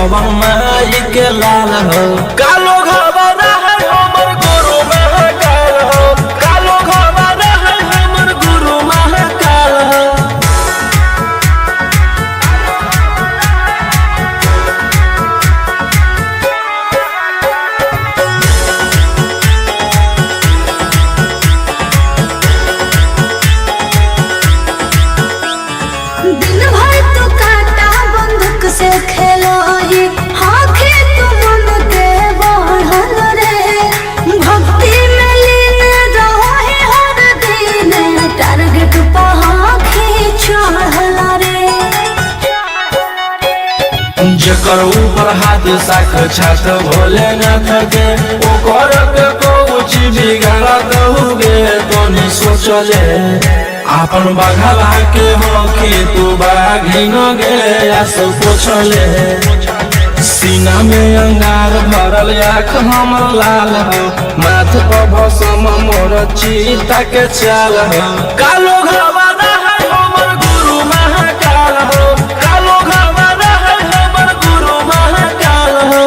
हवन माई के लाल हो। कालो घबरा है हमर गुरु महाकाल हो, कालो घबरा है हमर गुरु महाकाल हो। दिन भर तो काटा बंदूक से खेलो ही, आँखें तो मन के बढ़ल रे। भक्ति में लीन रहो ही हर दिन, टारगेट पर आँखें चढ़ल रे। जकर ऊपर हाथ साक्षात भोलेनाथ के, ओकर के कुछ बिगाड़त हुए तो नहीं सोचले। आपन बघला के होके तू बाघिन गे आस पोछले। सीना में अंगार भरल आँख हमर लाल हो, माथ पर भसम मोर चीता के चाल हो। कालो घबरा है हमर गुरु महाकाल हो, कालो घबरा है हमर गुरु महाकाल हो।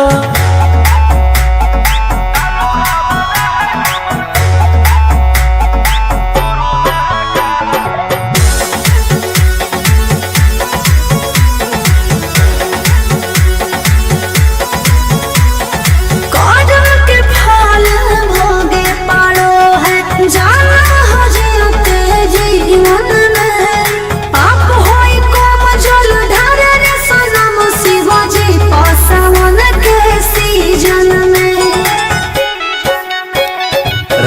कर्म के फल भोगे पारो है, जाना हो जियते जीवन में। पाप होई कम जल ढारे रे सनम, शिवजी पासवन के सीजन में।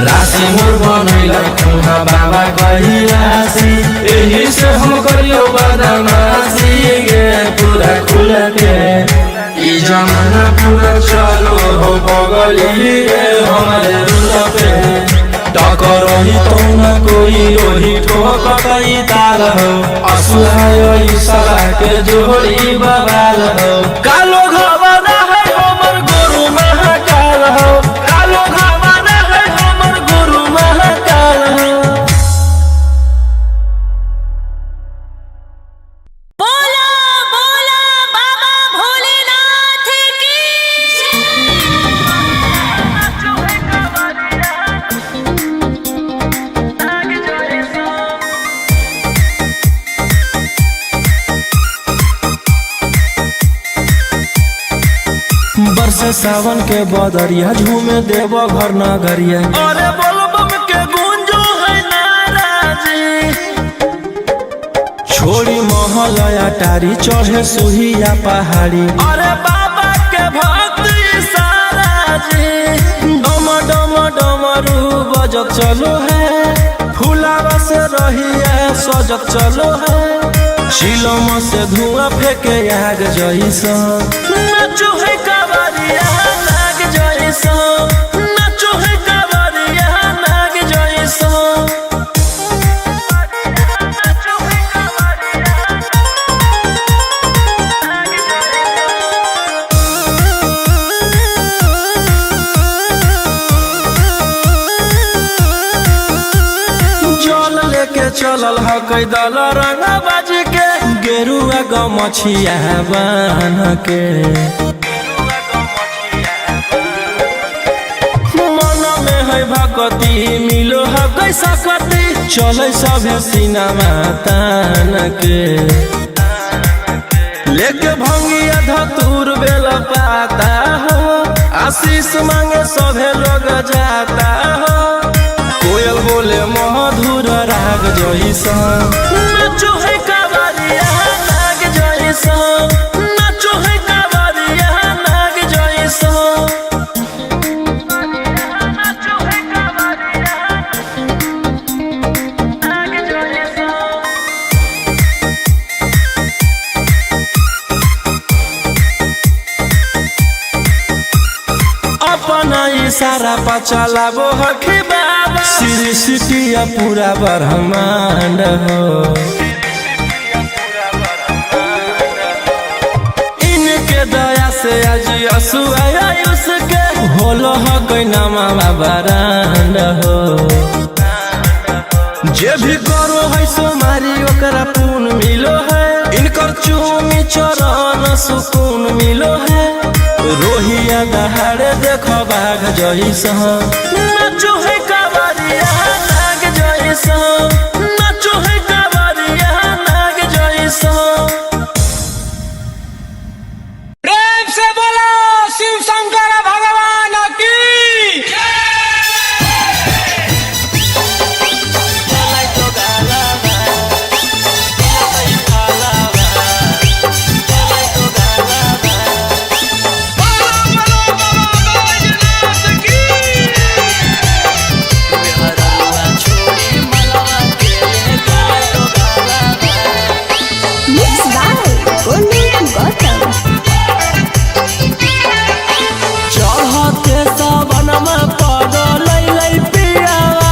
राशि मोर बनैला खुहा बाबा कहियासी, एही से हम करियो बदमाशी गे पूरा खुल के। ई जमाना पूरा चलो हो बगली गे हमारे रुल पे। टकरही तो न कोई रोही ठोकतई ताल हो, असुहाय सला के जोड़ी बवाल हो। कालो घबरा है हमर गुरु महाकाल हो, कालो घबरा है हमर गुरु महाकाल हो। बोला बोला बाबा भोलेनाथ की बरसे सावन के बदरिया झूमे देव घर नगरिया। अरे बोलबम के गूंजो है नाराजी, छोड़ी महल अटारी चढ़े सुहिया पहाड़ी। अरे बाबा के भक्ति सारा जी, डम डम डमरू बजत चलो है, फुलावा से रहिया सजत चलो है। चिलम से धुआं फेंके आग जैसा, नाचो है कावरिया नाग जैसा, नाचो है कावरिया नाग जैसा। जल लेके चलल ह कई दल रंगा बाजी के, गेरुआ गमछिया बान के। मन में है भक्ति मिलो है कैसा कति, चले सभे सीनामा तान के। लेके भंगिया धतूर बेल पाता हो, आशीष मांगे सभे लोग जाता हो। कोयल बोले मधुर राग जैसा, नाचो है कावरिया नाग जैसा, नाचो है कावरिया नाग जैसा। अपना इशारा पर चलाबो हखी बाबा, श्री सिटिया पूरा ब्रह्मांड हो। इनके दया से आज आयुष के होलो हो कोई नामा बरांड हो। जे भी करो है सोमारी ओकरा पुण्य मिलो है, कर चूमी चरण सुकून मिलो है। रोहिया दहाड़े देखो बाघ जैसा नाचो है कावरिया नाग जैसा, नाचो है कावरिया नाग जैसा। प्रेम से बोलो शिव शंकर भगवान की। चढ़ते सबनमा पगल पियावा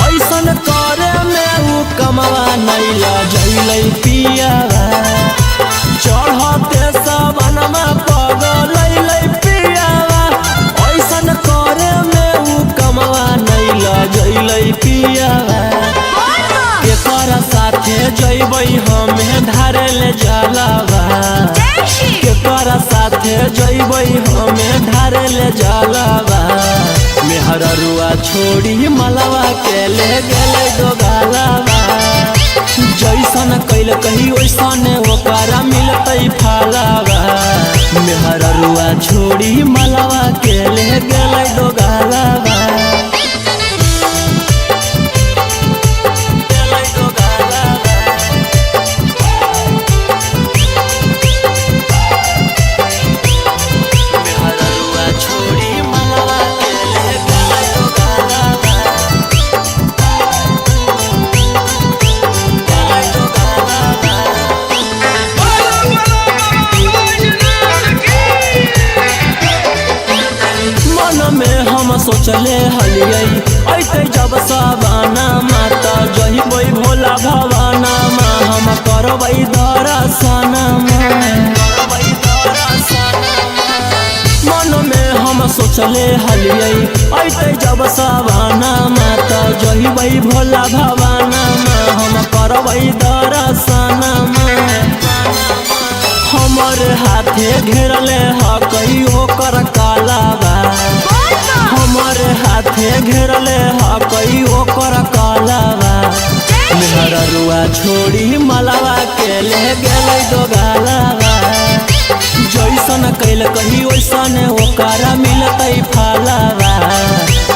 ऐसन करे में उ कमवा नैला जैलै पियावा। चढ़ते सबनमा पगल पियावा ऐसन करे में उ कमवा नैला जैलै पियावा। केकर साथे जैबै हमें धारे ले जलावा, केकर साथे जैबै हमें धारे ले जलावा। मेहररुआ छोड़ी मलवा के ले गेलै दोगालावा। जैसन कैल कही वैसन ओकरा मिलतै फलावा। मेहररुआ छोड़ी मलवा के ले गेलै दोगालावा। सोचले हलियै ऐते जब सवाना माता जहिबै भोला भवाना मा हम करबै दर्शन। मन में हम सोचले हलियै ऐते जब सवाना माता जहिबै भोला भवाना मा हम करबै दर्शन। हमर हाथे घेरले हकै ओकर कालावा, हमर हाथे घेरले हकै ओकर कालावा। मेहररुआ छोड़ी मलवा के ले गेलै दोगालावा। जैसन कैल कही वैसन ओकरा मिलतै फलावा।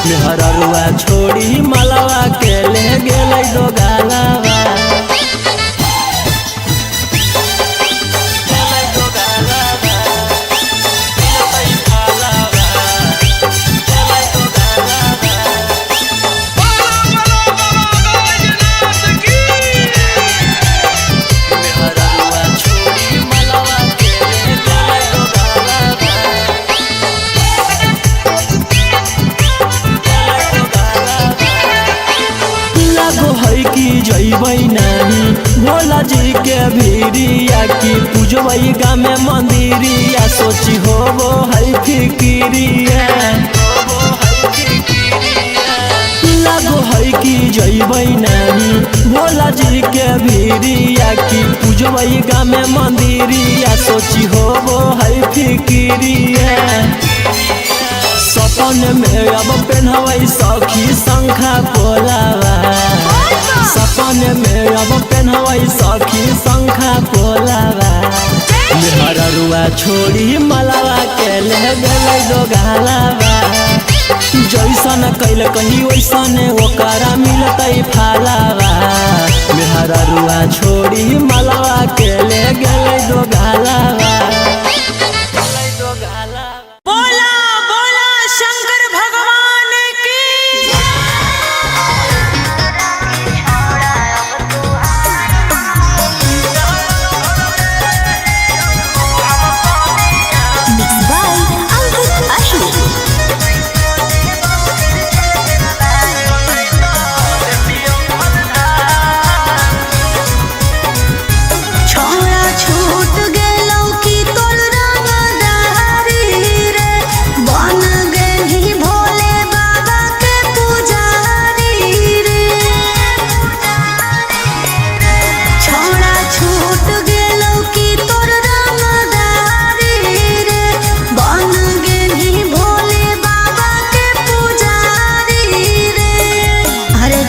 मेहररुआ छोड़ी मलवा के ले गेलै दोगालावा। जैबै नाही भोला जी के भीरिया की पूजबै गामे मंदिरिया सोची होबो है फिकिरिया। लागो है कि जैबै नाही भोला जी के भीरिया की पूजबै गामे मंदिरिया सोची होबो है फिकिरिया। सपन में अब पेन्हबै सखी शंखा पोलावा, सपन में अब पेन्हबै सखी शंखा पोलावा। मेहररुआ छोड़ी मलवा के ले गेलै दोगालावा। जैसन कैल कही वैसन ओकरा मिलतै फलावा। मेहररुआ छोड़ी मलवा के ले गेलै दोगालावा। छोड़ा छूट गेलौ की तोर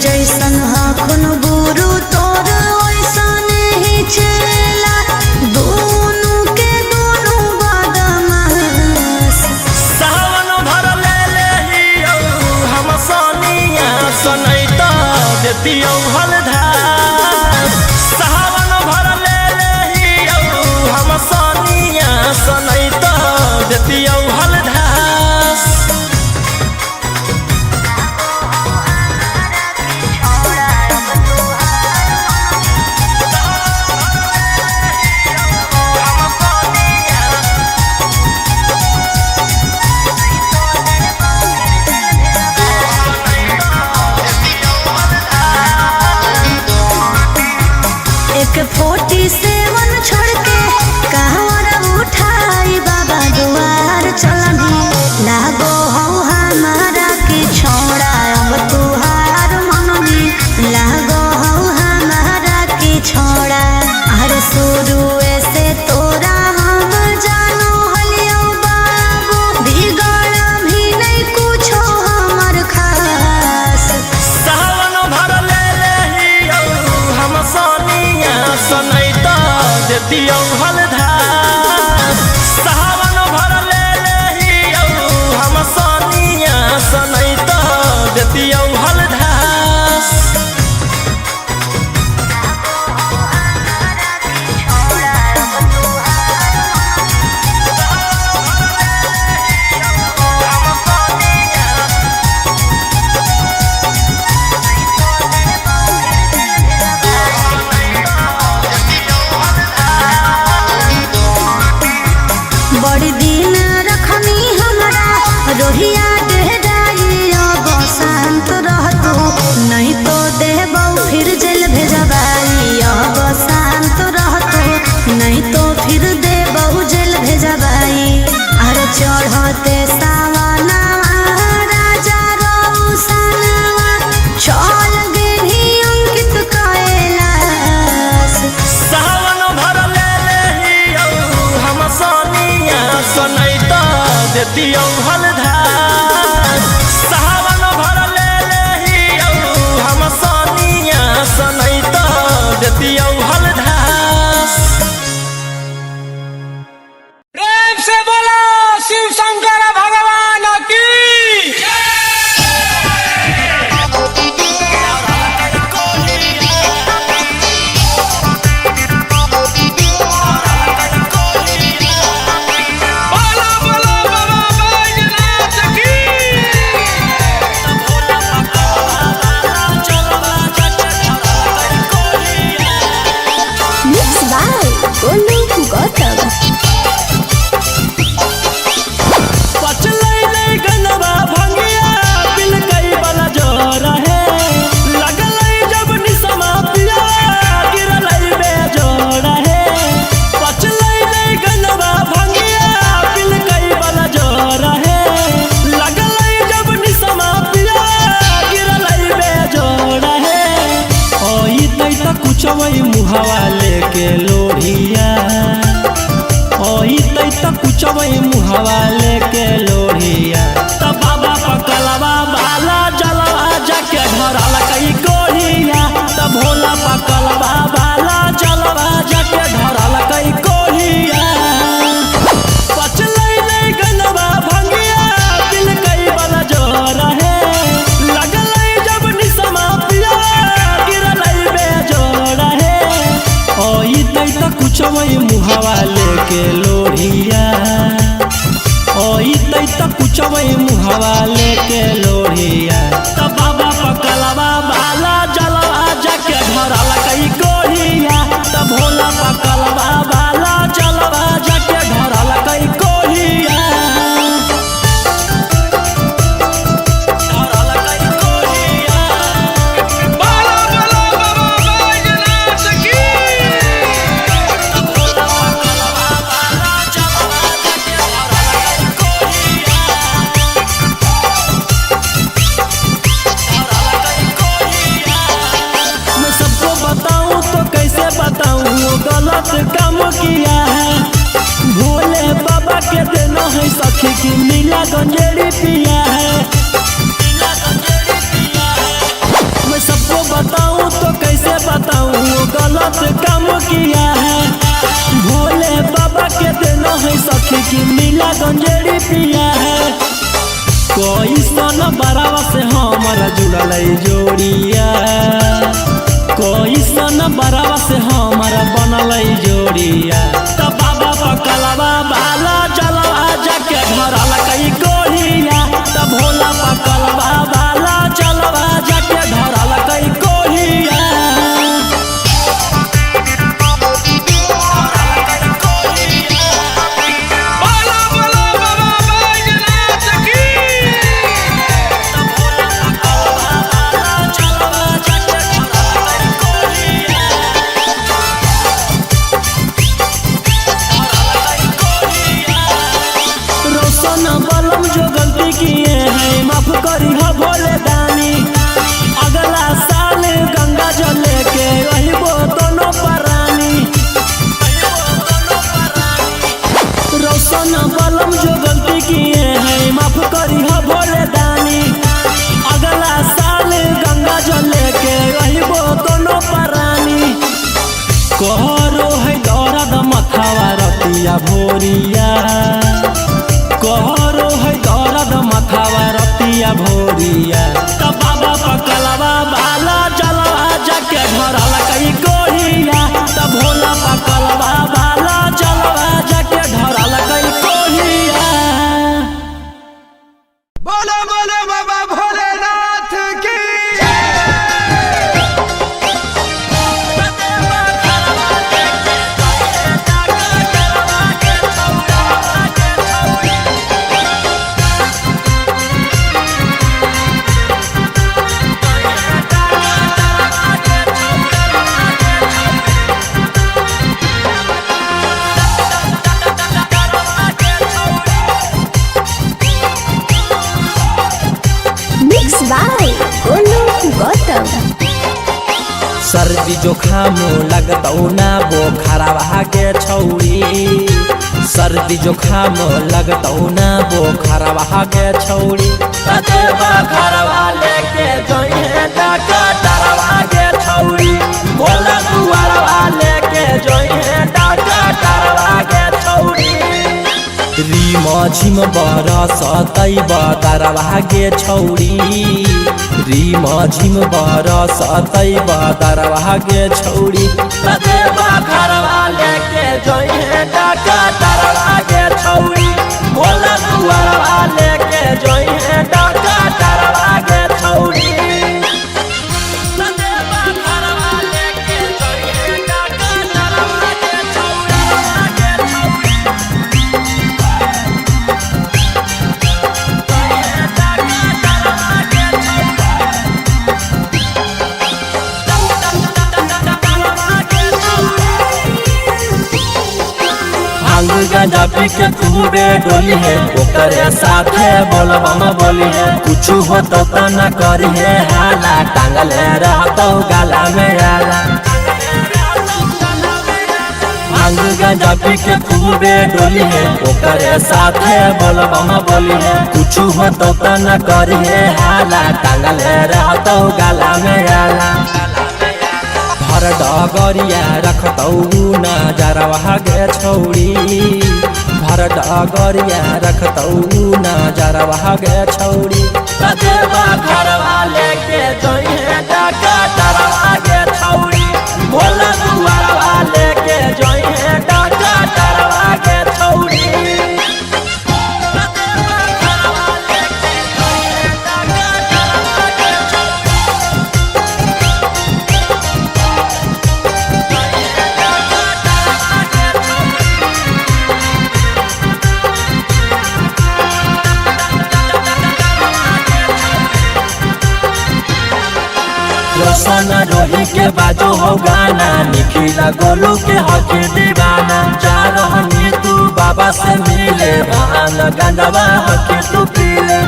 जैसन हखुन गुरु तोर ओइसन ही चेला दोनों के दोनों बदमाश। सावन भर ले लेहियो हम सोनिया सनैता देतियो हलधार। सावन भर ले लेहियो हम सोनिया सनैता देतियो हलधार। एक 47 छोड़ के कहवर उठाई बाबा दुआर चलनी लागो हो हमारा के छोड़ा अब तुहार मननी लागो हो हमारा के छोड़ा। अरे शुरू से तोरा हम जानो हलियो बाबू बिगड़ भी नहीं कुछो हमर खास। सावन भर ले लेहियो हम सोनिया सनैता देतियो हलधार। सावन भर ले लेहियो हम सोनिया सनैता देतियो हलधार। बड़ी दिन रखनी हमरा रोहिया डेहराई अब शांत रहतो नहीं तो देबौ फिर जेल भेजबाई। अब शांत रहतो नहीं तो फिर देबौ जेल भेजबाई। अरे चढ़ते सावनवा राजा रौसनवा चल गेली अंकित कैलाश। सावन भर ले लेहियो हम सोनिया सनैता देतियो हलधार। सावन भर ले लेहियो हम सोनिया सनैता देतियो हलधार। प्रेम से बोलो शिव शंकर भगवान की। बोलो बोलो बाबा बैजनाथ की। Mixed by Golu Gautam. पचलै नहीं गनवा भंगिया बिल कई वाला जोर है। लगलै जब निसमा पिया गिरलै बेजोड़ है। पचलै नहीं गनवा भंगिया बिल कई वाला जोर है। लगलै जब निसमा पिया गिरलै बेजोड़ है। ओई तै त कुछवै मुहावा लेके लोढ़िया। ओई तै त कुछवै मुहावा लेके लोढ़िया। त बाबा पकलवा बाला जलवा जाके ढरल कई कोढ़िया। त भोला पकलवा बाला जलवा जाके ढरल कई कोढ़िया। पचलै नहीं गनवा भंगिया बिल कई वाला जोर है। लगलै जब निसमा पिया गिरलै बेजोड़ है। ओई तै त कुछवै मुहावा लेके लोढ़िया। गलत काम किया है। भोले बाबा के देना है सखी की मिला गंजेड़ी पिया है। कोई सन बरावा से हमारा जुड़ल जोड़िया, कोई सन बरावा से हमारा बनल जोड़िया। तो बाबा पकलवा बाला चलवा जाके धरल कई कोढ़िया। तो भोला पकलवा बाला चलवा जाके धरल कई कोढ़िया। बोलो बोलो बाबा बैजनाथ की। रोशन बलम जो गलती किए हैं माफ करी हो भोले दानी। अगला साल गंगा जल लेके रहिबो दोनों परानी। रोशन बलम जो गलती किए हैं माफ करी हो भोले दानी। अगला साल गंगा जल लेके रहिबो दोनों परानी। कहरो है दर्द मथावा रतिया भोरिया, कहरो है दर्द मथावा रतिया भोरिया। तो बाबा पकलवा बाला चलवा जाके धरल कई कोढ़िया। तो भोला पकलवा बाला चलवा जाके धरल कई कोढ़िया। बोलो बोलो बाबा भोलेनाथ की। Mix by Golu Gautam. सर्दी जोखाम लगतौ ना बोखरवा के छौड़ी। सर्दी जोखाम लगतौ ना बोखरवा के छौड़ी। कतेबा घरवा लेके जोइहे डॉक्टरवा के छौड़ी। भोला दुआरवा लेके जोइहे डॉक्टरवा के छौड़ी। रीम झिम बरसतै बदरवा के छौड़ी। रीम झिम बरसतै बदरवा के छौड़ी। कतेबा घरवा लेके जोइहे डॉक्टरवा के छौड़ी। भोला दुआरवा लेके जोइहे डॉक्टरवा के छौड़ी। कतेबा घरवा लेके जोइहे डॉक्टरवा के छौड़ी। भांग गांजा पी के खूबे डोली है। ओकरे साथे बोलबम बोली है। कुछ हो तो न करी है हाला। टांगले रहतो गाला में आला। भांग गांजा पी के खूबे डोली है। ओकरे साथे बोलबम बोली है। कुछ हो तो न करी है हाला। टांगले रहतो गाला में आला। भर डगरिया रखतौ नजरवा के छौड़ी। भर डगरिया रखतौ नजरवा के छौड़ी। कतेबा घरवा लेके जोइहे डॉक्टरवा के छौड़ी। भोला दुआरवा लेके जोइहे डॉक्टरवा के छौड़ी। रोशन रोही के बाजो हो गाना। निखिला गोलू के हकी दीवाना। जा रहनी तू बाबा से मिले। भान गंडवा हकी तू पीले।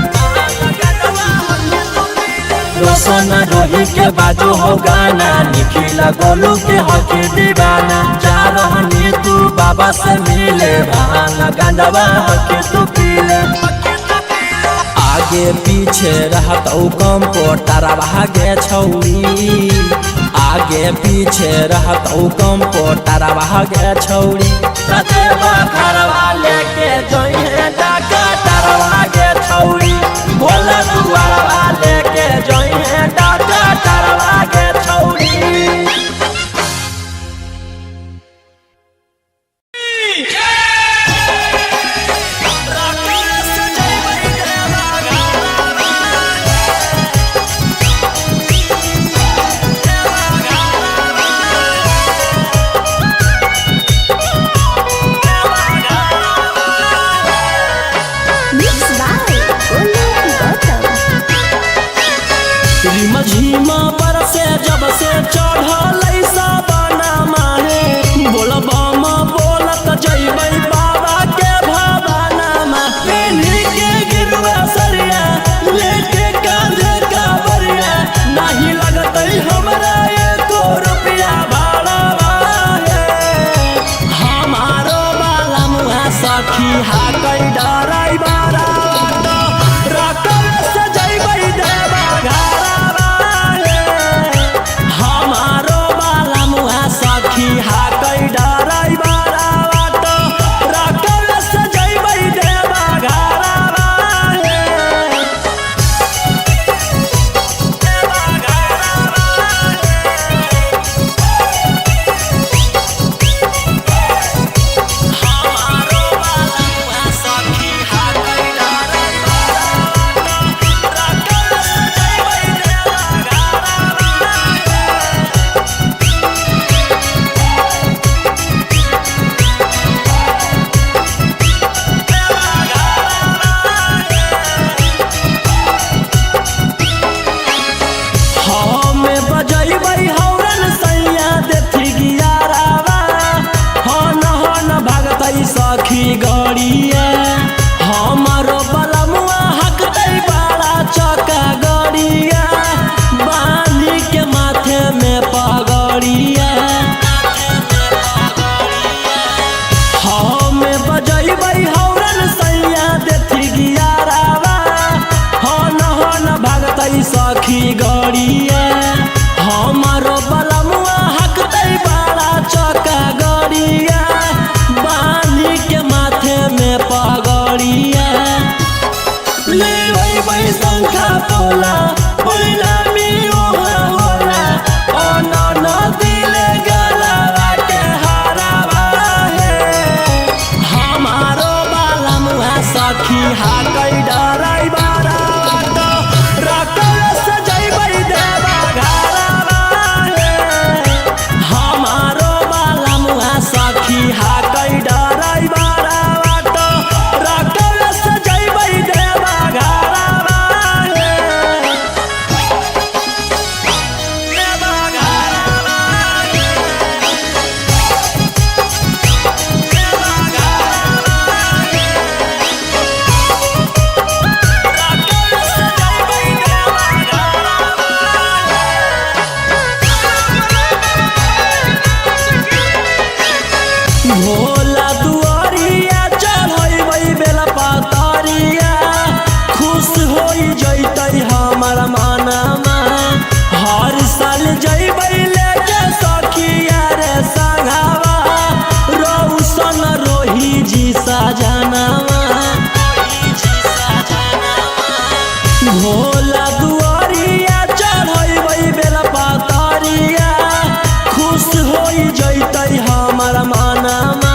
रोशन रोही के बाजो हो गाना। निखिला गोलू के हकी दीवाना। जा रहनी तू बाबा से मिले। भान गंडवा हकी तू पीले। आगे पीछे रहतौ कंपोटरवा के छौड़ी। आगे पीछे रहत कम पोटरवा गे छौरी देवा घरवा लेके जइहे डॉक्टरवा गे छौरी भोला दुआरवा लेके जइहे डॉक्टरवा गे छौरी। झीमा बरसे जब से चढ़ल साबना माहे बोलबम बोलत जइबै बाबा के भवाना माहे के गिरवा सरिया लेके कांधे कावरिया नहीं लगतै हमरा एको रुपया भाड़ा हमारो बाला मुहा सखी हाकै डराई बारा रकम से जइबै देवा घरा हाकै डराई बारा रकम से जइबै देवा घरवा हमारो बाला सखी हाकै डराई बारा रकम से जइबै देवा सखी गड़िया हमारो बलमुआ हकतै बड़ा चौका गड़िया बांधी के माथे में पगड़िया हमें बजैबै हौरन सैया देथी गियारावा हन भागतै सखी गड़िया हमारो बलमुआ हकतै बड़ा चौका गड़िया के माथे में पगड़िया ले शंखा पोला परिणामी ओहा होला अन दिले गलवा के हरावा हमारो बाला मुहा सखी हाकै डराई बारा रकम से जइबै देवा घरवा हमारो बाला मुहा सखी हाकै डराई बारा रकम से जइबै देवा घरवा भोला दुआरिया चढ़ैबै बेला पातरिया खुश होई जइतै हमर मनमा हर साल जइबै लेके सखिया रे संगवा रौशन रोही जी सजनवा भोला दुआरिया चढ़ैबै बेला पातरिया खुश होई जइतै हमर मनमा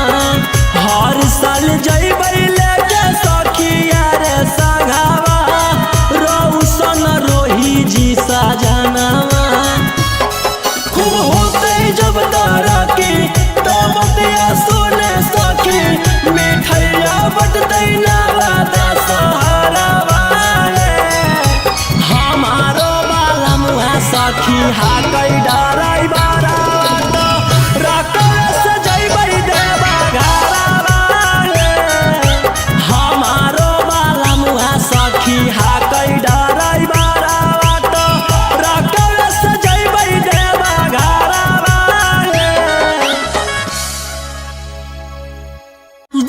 हर साल जइबै लेके सखिया रे संगवा रौशन रोही जी सजनवा खूब होतै जब तरक्की तब दिया सोने सखी मिठैया बटतै नवादा सहारावा हमारो बाला मुहा सखी हाकै डराई बारा रकम से जइबै देवा घरवा हमारो बाला मुहा सखी हाकै डराई बारा रकम से जइबै देवा घरवा।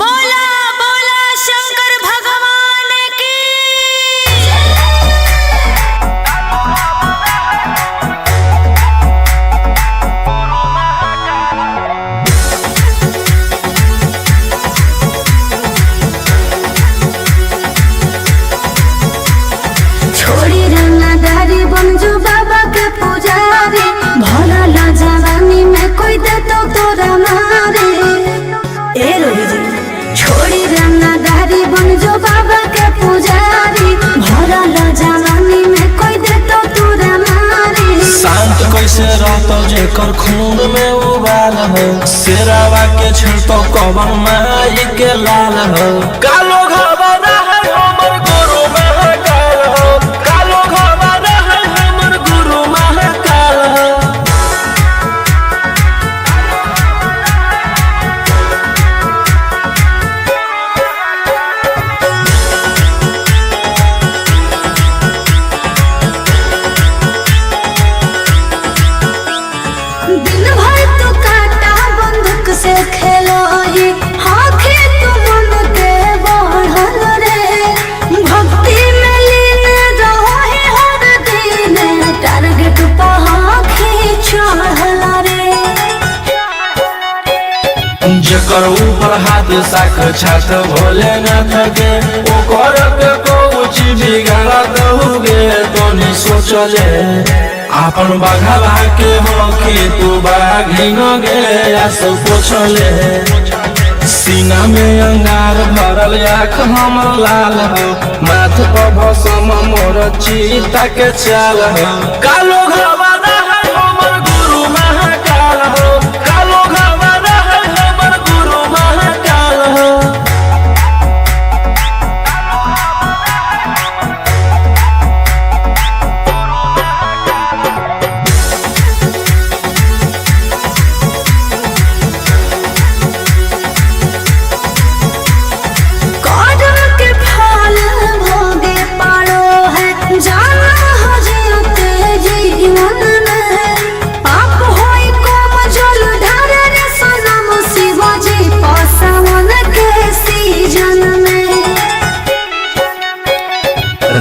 बोला बोला शंकर भगवान की जेकर खून में उबाल हो शेरावा के छिड़तो कवन माई के लाल हो कालो घबरा है हमर गुरु महाकाल हो कालो घबरा है हमर गुरु महाकाल हो दिन भर तू काटा बंदूक से खेलो ही आँखें तू मन के बढ़ल रे भक्ति में लीन रहो ही हर दिन टारगेट पर आँखें चढ़ल रे जेकर ऊपर हाथ साख छात भोलेनाथ के ओकर के कुछ बिगाड़ा दहुगे तोनी सोचले आपन बघावा के हो कि तू बाघिन गे आस पोछले सीना में अंगार भरल आँख हमर लाल हो माथ पर भसम मोर चीता के चाल हो कालो घबरा है हमर गुरु महाकाल हो कालो घबरा है हमर गुरु महाकाल हो कौन के फल भोगे पारो है जाना हो जीते जीवन में पाप होई कोम जल ढारे रे सनम शिवाजी पसावन के सीजन में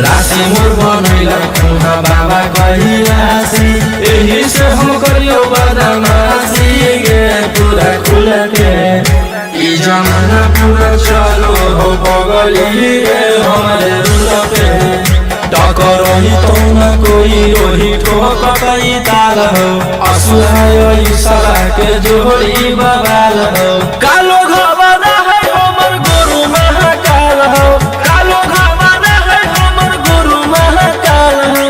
राशि मोर बनैला खुना बाबा कहिलासी एही से हम करियो बदमाशी गे पूरा खुल के ई जमाना पूरा चलो हो बगली रे हमारे रुल पे टकरही तो न कोई ओही ठोकई ताल हो असुहाय सला के जोड़ी बवाल हो कालो घबरा है हमर गुरु महाकाल हो कालो घबरा है हमर गुरु महाकाल हो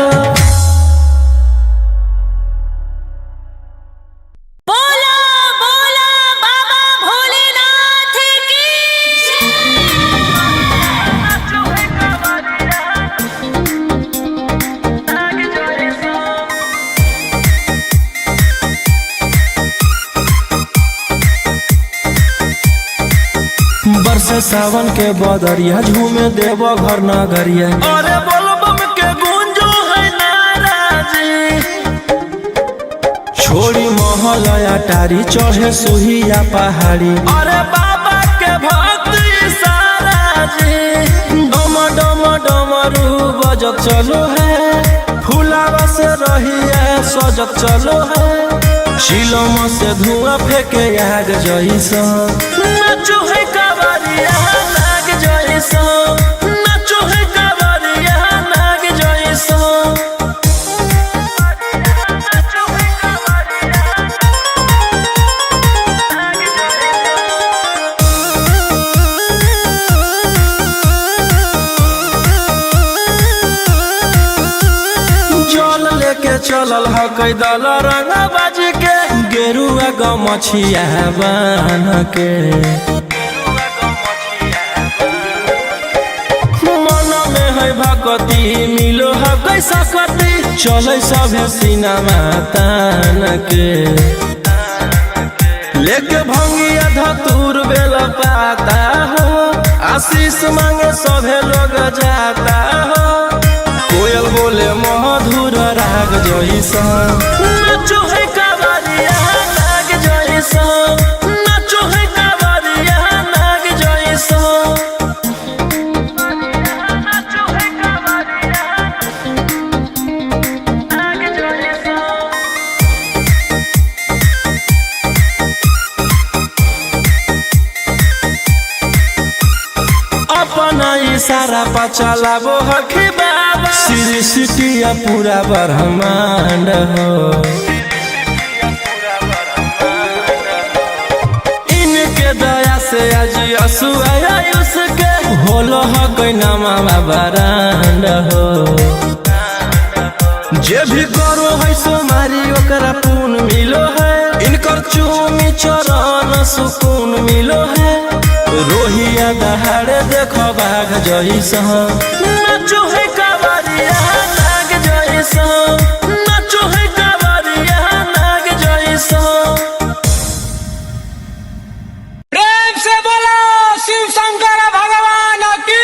बोला बोला बाबा भोलेनाथ की बरसे सावन के बदरिया झूमे देव घर नगरिया अरे बोलबम के गूंजो है नाराजी छोड़ी महल अटारी चढ़े सुहिया पहाड़ी अरे बाबा के भक्ति सारा जी डम डम डमरू बजत चलो है फुलावा से रहिया सजत चलो है शिलम से धुआं फेंके आग जैसा नाचो है कावरिया नाग जैसा नाचो है कावरिया नाग जैसा जल लेके चलल ह कैदल रंग बाज के गेरुआ गमछिया बान के मन में है भगती मिलो है कैसा कती चले सभे सिनेमा तान के लेके भंगिया धतूर बेल पाता हो आशीष मांगे सभे लोग जाता हो कोयल बोले मधुर राग जैसा नाचो है कावरिया नाग जैसा नाचो है कावरिया नाग जैसा नाचो है कावरिया नाग जैसा अपना इशारा पर चलाबो हखी बाबा श्री सिटिया पूरा ब्रह्मांड हो इनके दया से आज असुआयुष के होलो ह कोई नामा बरांड हो जे भी करो है सोमारी ओकरा पुण्य मिलो है, इनकर चूमी चरण सुकून मिलो है। रोहिया दहाड़े देखो बाघ जैसा, नाचो है कावरिया नाग जैसा, नाचो है कावरिया नाग जैसा। प्रेम से बोलो शिव शंकर भगवान की।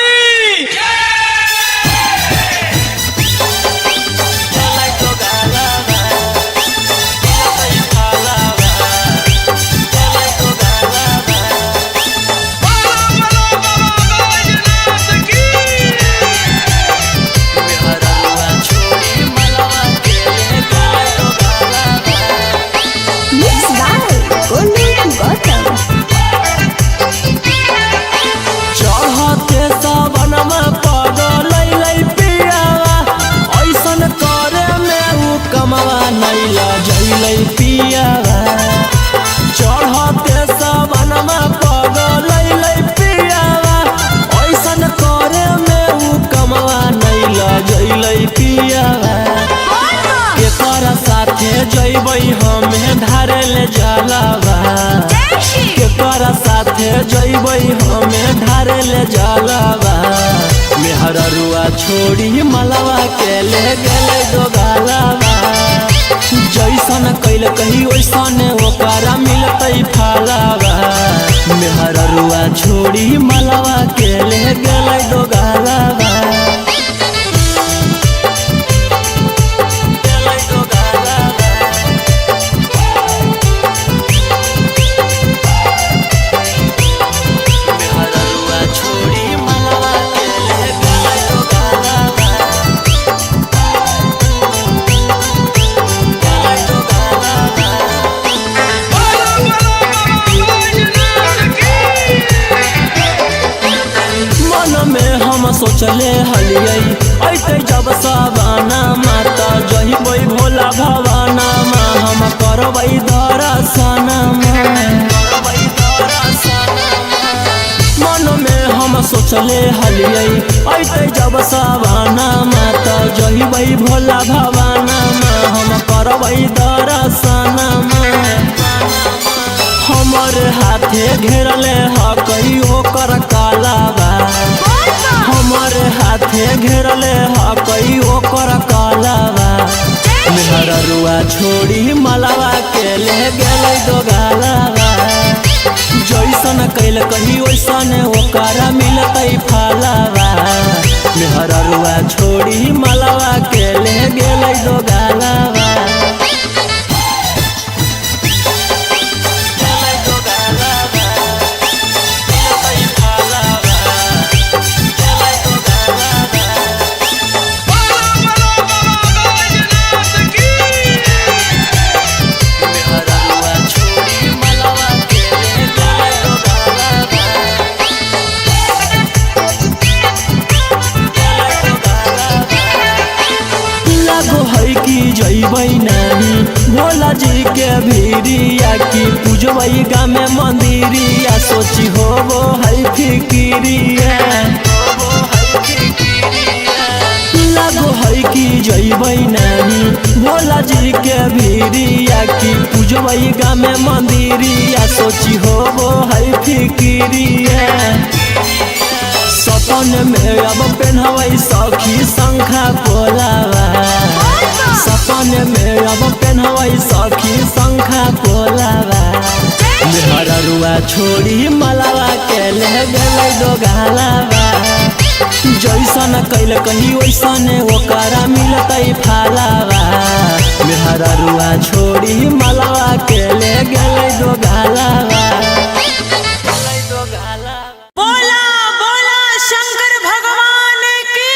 चढ़ते सावनमा पगलैलै पियावा, ऐसन करे में उ कमवा नैला जैलै पियावा। चढ़ते सावनमा पगलैलै पियावा, ऐसन करे में उ कमवा नैला जैलै पियावा। केकरा साथे जैबै हमें धारे ले जलावा, केकरा साथे जैबै हमें धारे ले जलावा। मेहररुआ छोड़ी मलवा के ले गेलै दोगालावा, जैसन कैल कही वैसन ओकरा मिलतै फलावा। मेहररुआ छोड़ी मलवा के ले गेलै दोगालावा। सोचले हलियै ऐते जब सावाना माता जहिबै भोला भवाना मा, हम करबै दर्शन मन में। हम सोचले हलियै ऐते जब सावाना माता जहिबै भोला भवाना मा, हम करबै दर्शन। हमर हाथे घेरले ह कहियो कर कालावा, हमर हाथे घेरले ह कहियो कर कालावा। मेहररुआ छोड़ी मलवा के ले गेलै दोगालावा, जैसन कैल कही वैसन ओकरा मिलतै फलावा। मेहररुआ छोड़ी मलवा के ले गेलै दोगालावा। जैबै नानी भोला जी के भीरिया, की पूजबै गामे मंदिरिया, सोची होबो है फिकिरिया। लागो है कि जैबै नानी भोला जी के भीरिया, की पूजबै गामे मंदिरिया, सोची होबो है फिकिरिया। सपन में अब पहनबै सखी शंखा पोलावा, सपन में अब पहनबै सखी शंखा पोलावा। मेहररुआ छोड़ी मलवा के ले गेलै दोगालावा, जैसन कैल कही वैसन ओकरा मिलतै फलावा। मेहररुआ छोड़ी मलवा के ले गेलै दोगालावा। बोला बोला शंकर भगवान की।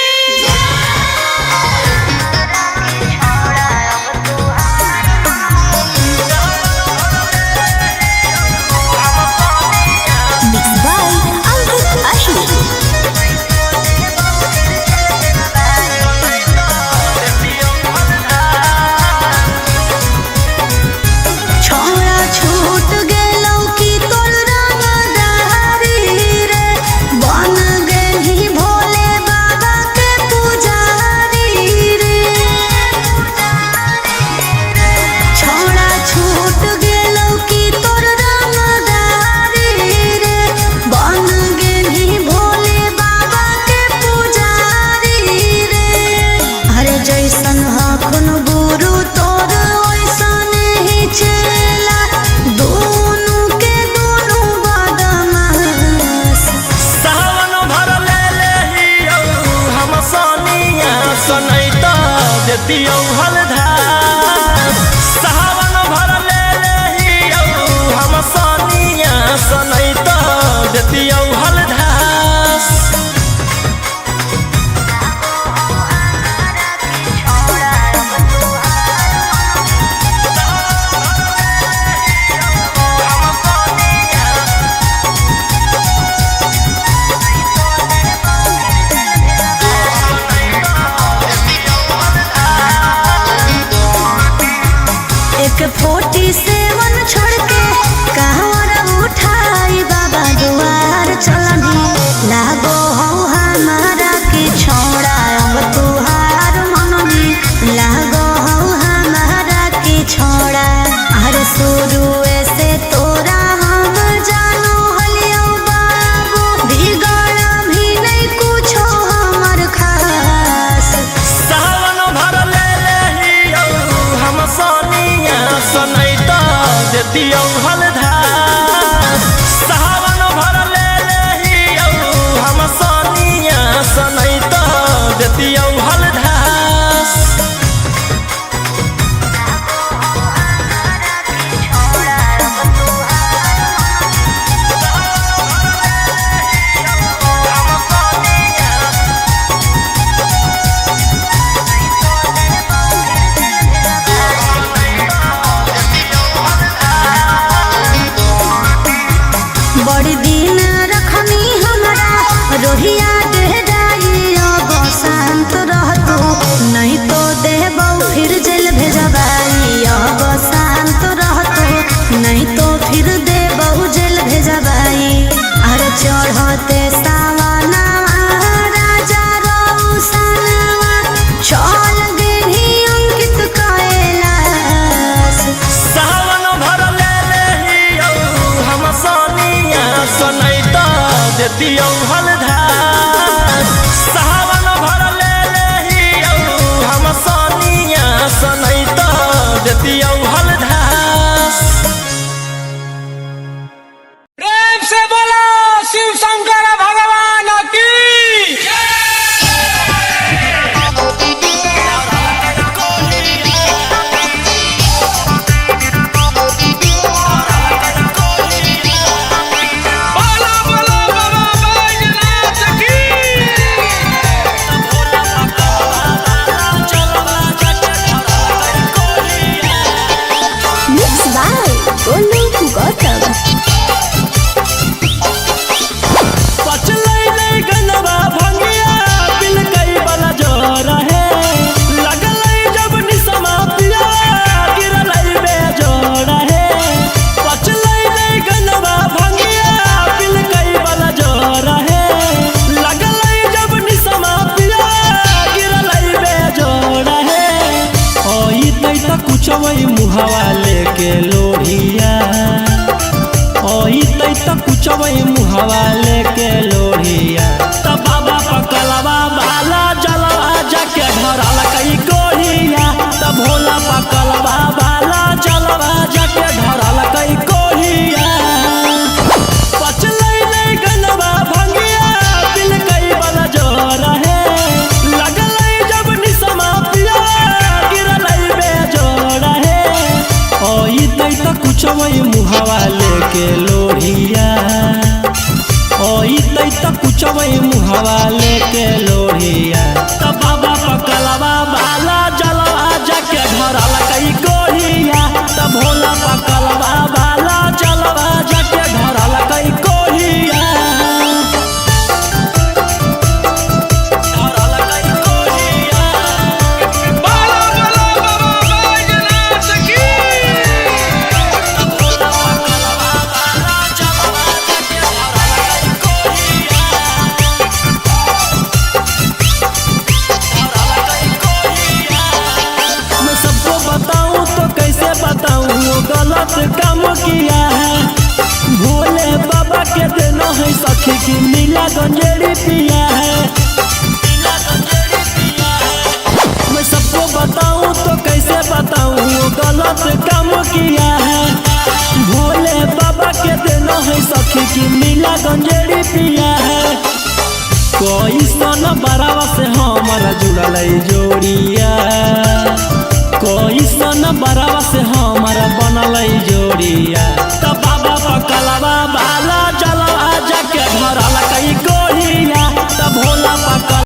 के 47 छोड़ के कहवर उठाई बाबा दुआर चलनी लागो हो हमारा के छोड़ा अब तुहार मननी लागो हो हमारा के छोड़ा हर शुरू से तोरा हम जानो हलियो बाबू बिगड़ भी नहीं कुछो हमर खास सावन भर ले लेहियो हम सोनिया सनैता देतियो हलधार सावन भर ले लेहियो हम सोनिया सनैता देतियो हलधार बड़ी दिन रखनी हमारा रोहिया डेराई अब शांत रहतू नहीं तो देबौ फिर जेल भेजबाई अब शांत रहतू नहीं तो फिर देबौ जेल भेजबाई अरे चढ़ते सावना राजा रौसनवा चल गेली अंकित कैलाश सावन भर ले लेहियो हम सोनिया सनैता देतियो हलधार सावन भर ले लेहियो हम सोनिया सनैता देतियो हलधार प्रेम से बोलो शिव शंकर भगवान की बोलो बोलो बाबा बैजनाथ की Mixed by Golu Gautam. पचलै नहीं गनवा भंगिया बिल कई वाला जोर है लगलै जब निसमा पिया गिरलै बेजोड़ है पचलै नहीं गनवा भंगिया बिल कई वाला जोर है लगलै जब निसमा पिया गिरलै बेजोड़ है ओई तै त कुछवै मुहावा लेके लोढ़िया ओई तै त कुछवै मुहावा लेके लोढ़िया त बाबा पकलवा बाला जलवा जाके धरल कई कोढ़िया त भोला पकलवा बाला जलवा जाके धरल कई कोढ़िया पचलै नहीं गनवा भंगिया बिल कई वाला जोर है लगलै जब निसमा पिया गिरलै बेजोड़ है ओई तै त कुछवै मुहावा लेके लोढ़िया ओई तै त कुछवै मुहावा लेके लोढ़िया त बाबा पकलवा बाला जलवा जाके धरल कई कोढ़िया त भोला पकलवा बाला जलवा जाके धरल कई कोढ़िया धरल कई कोढ़िया बोलो बोलो बाबा बैजनाथ की भोला पकलवा बाला जलवा जाके धरल कई कोढ़िया मैं सबको बताऊं तो कैसे बताऊं वो गलत काम किया है भोले बाबा के देना है सखी की नीला गंजेड़ी पिया है मैं सबको बताऊं तो कैसे बताऊं वो गलत काम किया है भोले बाबा के देना है सखी की नीला गंजेड़ी पिया है कोई सन बरावा से हमारा जुड़ल जोड़िया कोई सन बरावा